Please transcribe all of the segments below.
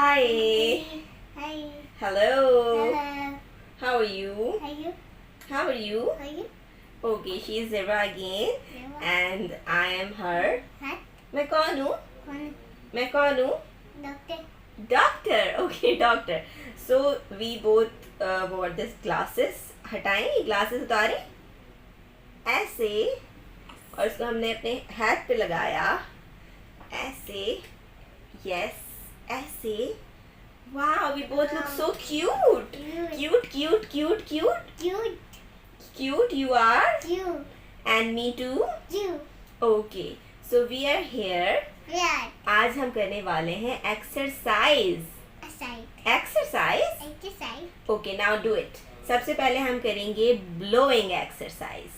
Hi. Hi. Hello. Hello. How are you? How are you? How are you? How are you? Okay, she is Zirwa again Zirwa. and I am her. Hat. मैं कौन हूँ? One. मैं कौन हूँ? Doctor. Doctor. Okay, doctor. So we both wore this glasses. हटाएं ये glasses उतारें ऐसे और इसको हमने अपने hat पे लगाया ऐसे. Yes, ऐसे. Wow, we both look so cute. Cute, cute, cute, cute. Cute. Cute, you are? Cute. And me too? Cute. Okay, so we are here. Yeah. आज हम करने वाले हैं exercise. Aside. Exercise? Exercise. Okay, now do it. सबसे पहले हम करेंगे blowing exercise.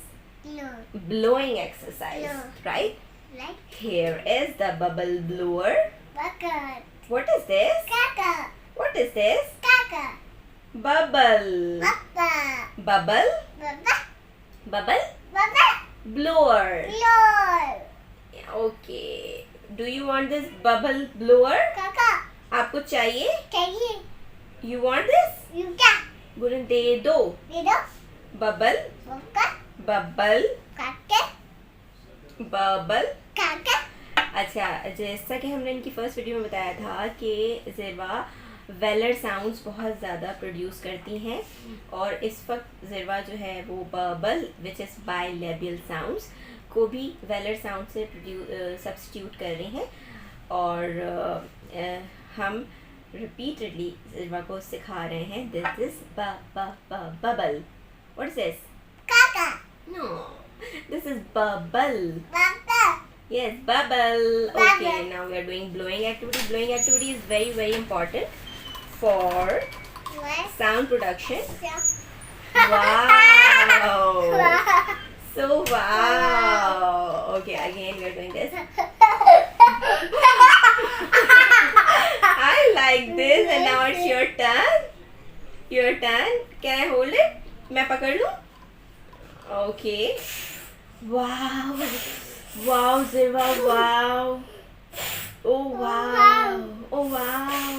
No. Blowing exercise, Blow. right? Like Here is the bubble blower. bucket. What is this? Kaka. What is this? Kaka. Bubble. Papa. Bubble? Baba. Bubble? Baba. Blower. Lord. Okay. Do you want this bubble blower? Kaka. आपको चाहिए? Kagi. You want this? Yuka. बोले दे दो. Dido. Bubble. Boka. Bubble. Kaka. Bubble. Kaka. अच्छा, जैसा कि हमने इनकी first video में बताया था कि ज़िरवा वेलर साउंड्स बहुत ज़्यादा प्रोड्यूस करती हैं और इस वक्त ज़िरवा जो है वो bubble which is bilabial sounds को भी वेलर साउंड से सब्स्टिट्यूट कर रही हैं और हम रिपीटेडली ज़िरवा को सिखा रहे हैं this is bubble. What is this? Kaka. No, this is bubble. Baba. Yes, bubble. Bubble. Okay, now we are doing blowing activity. Blowing activity is very, very important for What? sound production. So. Wow. So wow. Okay, again we are doing this. I like this and now it's your turn. Your turn. Can I hold it? मैं पकड़ लूँ? Okay. Wow. Wow, Zirwa, wow. Oh, wow. Oh, wow.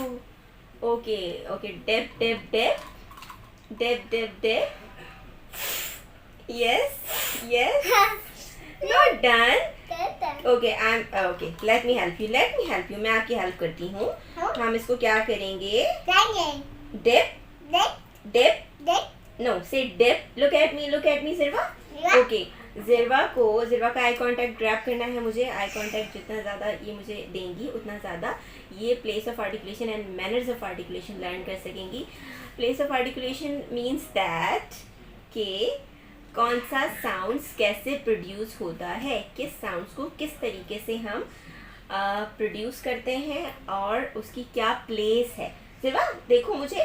Okay, okay. Dip, dip, dip. Dip, dip, dip. Yes, yes. Not done. Okay, okay. Let me help you. Let me help you. मैं आपकी help करती हूँ. हम इसको क्या करेंगे? Dip, dip. No, say dip. Look at me, Zirwa. Okay. ज़िरवा का eye contact grab करना है मुझे. आई कांटेक्ट जितना ज़्यादा ये मुझे देंगी उतना ज़्यादा ये place of articulation and manners of articulation learn कर सकेंगी. Place of articulation means that कि कौन सा साउंड्स कैसे प्रोड्यूस होता है, किस साउंड्स को किस तरीके से हम प्रोड्यूस करते हैं और उसकी क्या प्लेस है. ज़िरवा देखो मुझे.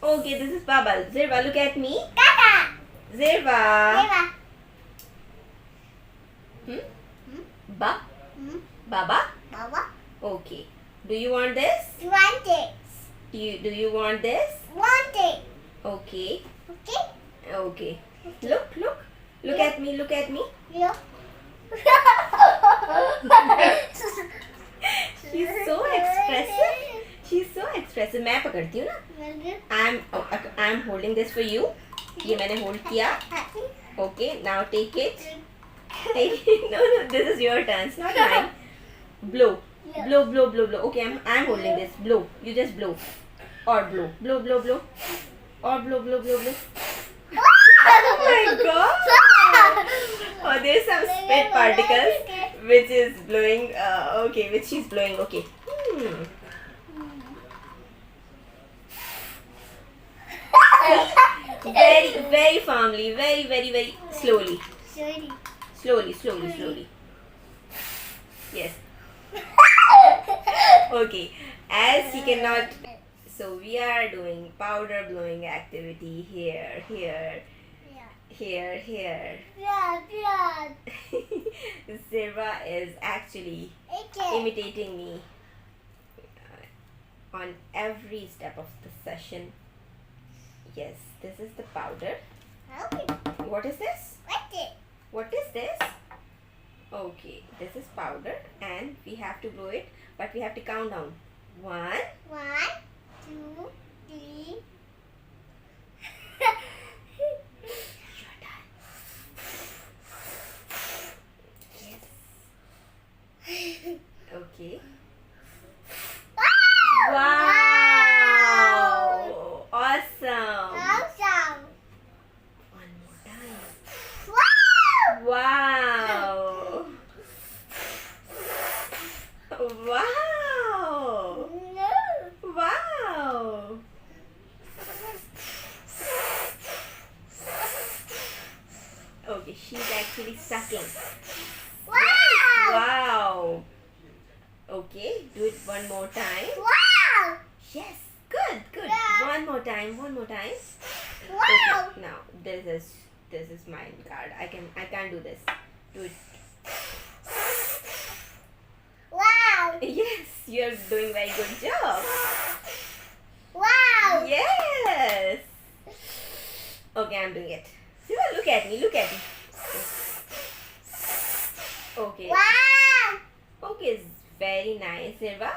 Okay, this is bubble. Zirwa look at me. Zirwa. Baba? Okay. Do you want this? Do you want this? Okay. Okay. Look at me. She's so expressive. मैं पकड़ती हूँ ना. I'm holding this for you. ये मैंने hold किया. Okay. Now take it. No, this is your turn. It's not mine. Blow. Okay, I'm holding this. Blow. You just blow. Or blow. Blow. Or blow. Oh my god! Oh, there's some spit particles which is blowing. Okay, which she's blowing. Okay. Very firmly. Very slowly. Slowly. Yes. Okay. As she cannot. So we are doing powder blowing activity here. Zirwa is actually imitating me on every step of the session. Yes, this is the powder. What is this? What is this? Okay, this is powder and we have to blow it, but we have to count down. One. 1, 2, 3. Your turn. Yes. Okay. Wow! Awesome. Awesome. One more time. Wow. Wow! Wow! No. Wow! Okay, she's actually sucking. Wow. Wow! Okay, do it one more time. Wow. Yes, good, good. Yeah. One more time, one more time. Wow. Okay, now this is my card. I can't do this. Do it. Wow. Yes, you're doing very good job. Wow. Yes. Okay, I'm doing it. Zirwa, look at me. Look at me. Okay. Wow. Okay, it's very nice, Zirwa.